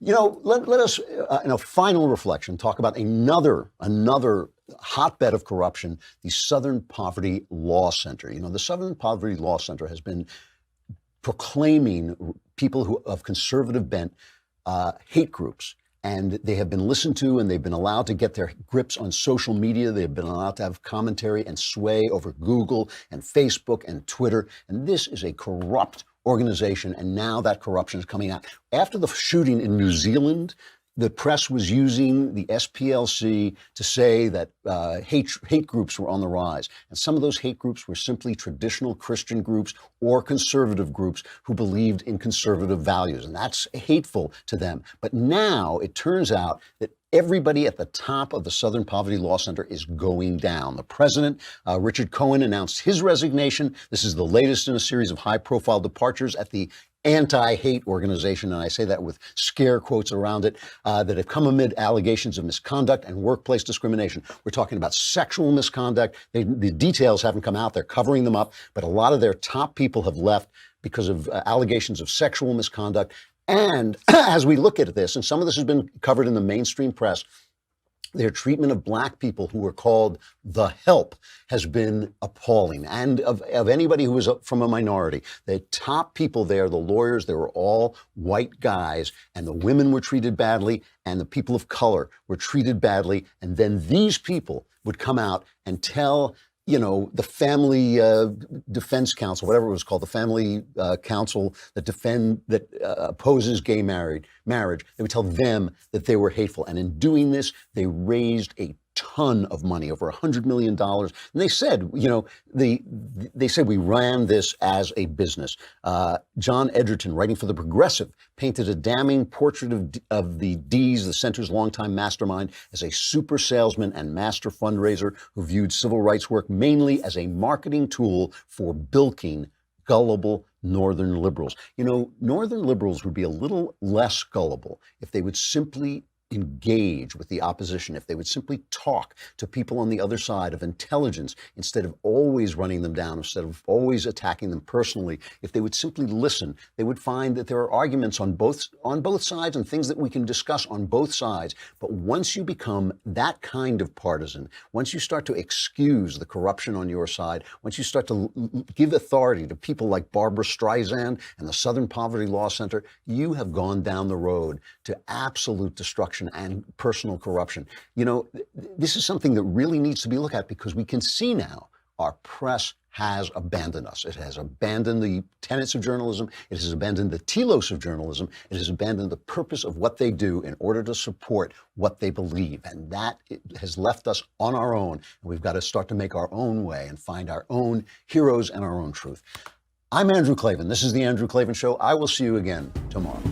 Let us, in a final reflection, talk about another hotbed of corruption, the Southern Poverty Law Center. The Southern Poverty Law Center has been proclaiming people of conservative bent hate groups. And they have been listened to, and they've been allowed to get their grips on social media. They've been allowed to have commentary and sway over Google and Facebook and Twitter. And this is a corrupt organization. And now that corruption is coming out. After the shooting in New Zealand, the press was using the SPLC to say that hate groups were on the rise. And some of those hate groups were simply traditional Christian groups or conservative groups who believed in conservative values. And that's hateful to them. But now it turns out that everybody at the top of the Southern Poverty Law Center is going down. The president, Richard Cohen, announced his resignation. This is the latest in a series of high-profile departures at the anti-hate organization, and I say that with scare quotes around it, that have come amid allegations of misconduct and workplace discrimination. We're talking about sexual misconduct. The details haven't come out. They're covering them up, but a lot of their top people have left because of allegations of sexual misconduct. And as we look at this, and some of this has been covered in the mainstream press, their treatment of black people who were called the help has been appalling. And of anybody who was from a minority, the top people there, the lawyers, they were all white guys, and the women were treated badly, and the people of color were treated badly. And then these people would come out and tell the family defense council, whatever it was called, the family council that opposes gay marriage. They would tell them that they were hateful. And in doing this, they raised a ton of money, over $100 million. And they said, they said we ran this as a business. John Edgerton, writing for The Progressive, painted a damning portrait of the D's, the center's longtime mastermind, as a super salesman and master fundraiser who viewed civil rights work mainly as a marketing tool for bilking gullible Northern liberals. Northern liberals would be a little less gullible if they would simply engage with the opposition, if they would simply talk to people on the other side of intelligence instead of always running them down, instead of always attacking them personally. If they would simply listen, they would find that there are arguments on both sides and things that we can discuss on both sides. But once you become that kind of partisan, once you start to excuse the corruption on your side, once you start to give authority to people like Barbara Streisand and the Southern Poverty Law Center, you have gone down the road to absolute destruction and personal corruption. This is something that really needs to be looked at, because we can see now our press has abandoned us. It has abandoned the tenets of journalism. It has abandoned the telos of journalism. It has abandoned the purpose of what they do in order to support what they believe. And that has left us on our own. And we've got to start to make our own way and find our own heroes and our own truth. I'm Andrew Klavan. This is The Andrew Klavan Show. I will see you again tomorrow.